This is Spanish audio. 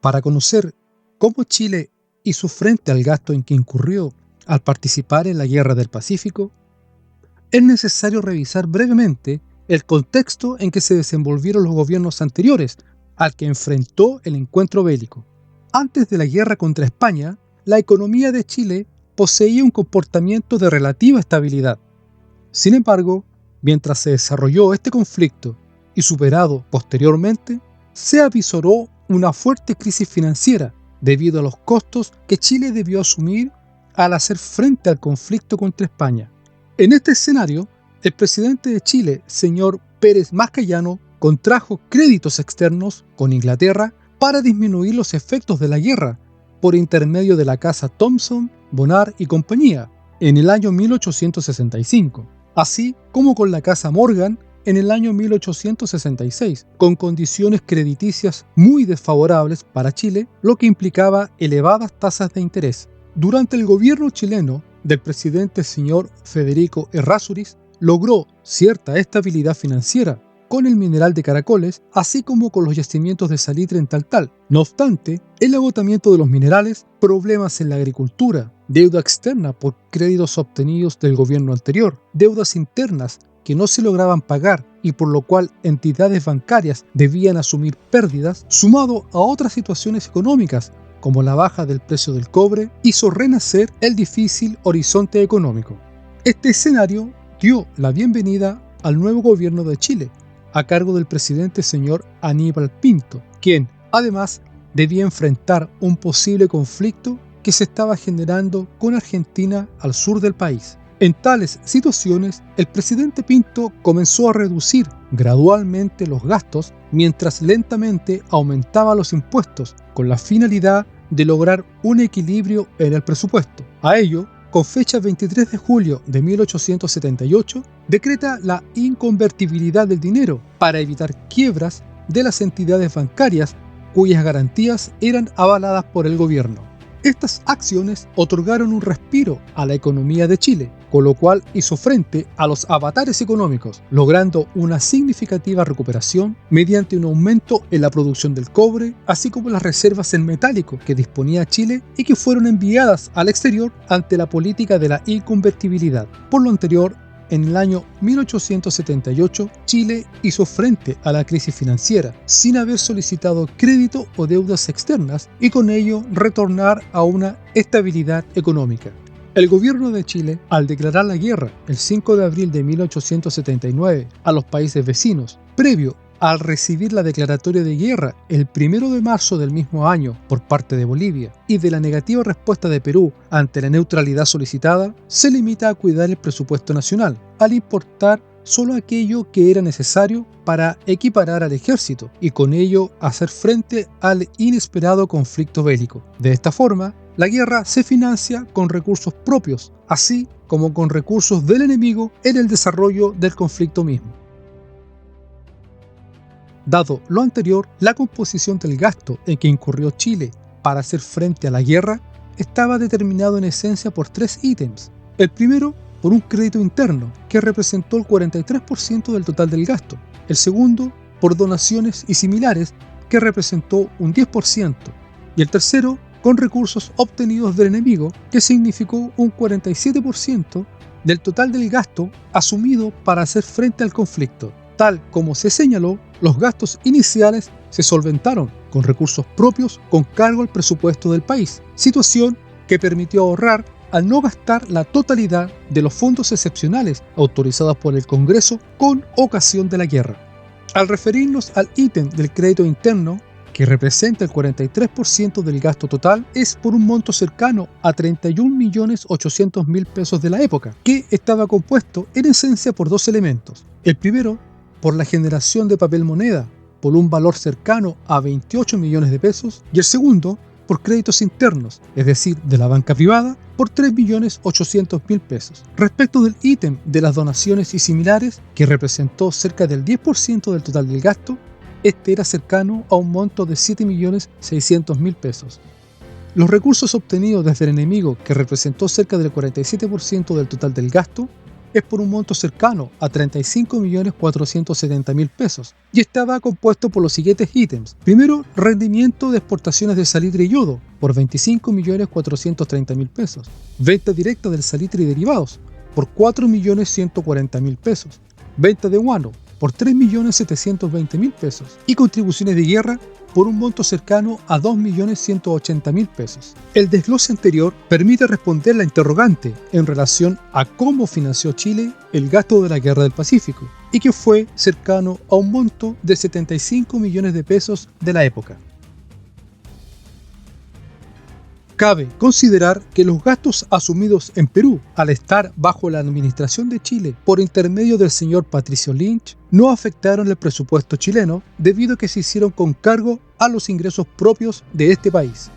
Para conocer cómo Chile hizo frente al gasto en que incurrió al participar en la Guerra del Pacífico, es necesario revisar brevemente el contexto en que se desenvolvieron los gobiernos anteriores al que enfrentó el encuentro bélico. Antes de la guerra contra España, la economía de Chile poseía un comportamiento de relativa estabilidad. Sin embargo, mientras se desarrolló este conflicto y superado posteriormente, se avisoró una fuerte crisis financiera debido a los costos que Chile debió asumir al hacer frente al conflicto contra España. En este escenario, el presidente de Chile, señor Pérez Mascayano, contrajo créditos externos con Inglaterra para disminuir los efectos de la guerra por intermedio de la casa Thomson, Bonnar y compañía en el año 1865, así como con la casa Morgan en el año 1866, con condiciones crediticias muy desfavorables para Chile, lo que implicaba elevadas tasas de interés. Durante el gobierno chileno del presidente señor Federico Errázuriz, logró cierta estabilidad financiera con el mineral de Caracoles, así como con los yacimientos de salitre en Taltal. No obstante, el agotamiento de los minerales, problemas en la agricultura, deuda externa por créditos obtenidos del gobierno anterior, deudas internas que no se lograban pagar y por lo cual entidades bancarias debían asumir pérdidas, sumado a otras situaciones económicas, como la baja del precio del cobre, hizo renacer el difícil horizonte económico. Este escenario dio la bienvenida al nuevo gobierno de Chile, a cargo del presidente señor Aníbal Pinto, quien, además, debía enfrentar un posible conflicto que se estaba generando con Argentina al sur del país. En tales situaciones, el presidente Pinto comenzó a reducir gradualmente los gastos mientras lentamente aumentaba los impuestos, con la finalidad de lograr un equilibrio en el presupuesto. A ello, con fecha 23 de julio de 1878, decreta la inconvertibilidad del dinero para evitar quiebras de las entidades bancarias cuyas garantías eran avaladas por el gobierno. Estas acciones otorgaron un respiro a la economía de Chile, con lo cual hizo frente a los avatares económicos, logrando una significativa recuperación mediante un aumento en la producción del cobre, así como las reservas en metálico que disponía Chile y que fueron enviadas al exterior ante la política de la inconvertibilidad. Por lo anterior, en el año 1878, Chile hizo frente a la crisis financiera sin haber solicitado crédito o deudas externas y con ello retornar a una estabilidad económica. El gobierno de Chile, al declarar la guerra el 5 de abril de 1879 a los países vecinos, previo al recibir la declaratoria de guerra el 1 de marzo del mismo año por parte de Bolivia y de la negativa respuesta de Perú ante la neutralidad solicitada, se limita a cuidar el presupuesto nacional, al importar solo aquello que era necesario para equiparar al ejército y con ello hacer frente al inesperado conflicto bélico. De esta forma, la guerra se financia con recursos propios, así como con recursos del enemigo en el desarrollo del conflicto mismo. Dado lo anterior, la composición del gasto en que incurrió Chile para hacer frente a la guerra estaba determinado en esencia por tres ítems. El primero, por un crédito interno, que representó el 43% del total del gasto. El segundo, por donaciones y similares, que representó un 10%. Y el tercero, con recursos obtenidos del enemigo, que significó un 47% del total del gasto asumido para hacer frente al conflicto. Tal como se señaló, los gastos iniciales se solventaron con recursos propios con cargo al presupuesto del país, situación que permitió ahorrar al no gastar la totalidad de los fondos excepcionales autorizados por el Congreso con ocasión de la guerra. Al referirnos al ítem del crédito interno, que representa el 43% del gasto total, es por un monto cercano a 31.800.000 pesos de la época, que estaba compuesto en esencia por dos elementos. El primero, por la generación de papel moneda, por un valor cercano a 28 millones de pesos, y el segundo, por créditos internos, es decir, de la banca privada, por 3.800.000 pesos. Respecto del ítem de las donaciones y similares, que representó cerca del 10% del total del gasto, este era cercano a un monto de 7.600.000 pesos. Los recursos obtenidos desde el enemigo, que representó cerca del 47% del total del gasto, es por un monto cercano a 35.470.000 pesos y estaba compuesto por los siguientes ítems. Primero, rendimiento de exportaciones de salitre y yodo por 25.430.000 pesos. Venta directa del salitre y derivados por 4.140.000 pesos. Venta de guano por 3.720.000 pesos y contribuciones de guerra por un monto cercano a 2.180.000 pesos. El desglose anterior permite responder la interrogante en relación a cómo financió Chile el gasto de la Guerra del Pacífico, y que fue cercano a un monto de 75 millones de pesos de la época. Cabe considerar que los gastos asumidos en Perú al estar bajo la administración de Chile por intermedio del señor Patricio Lynch no afectaron el presupuesto chileno debido a que se hicieron con cargo a los ingresos propios de este país.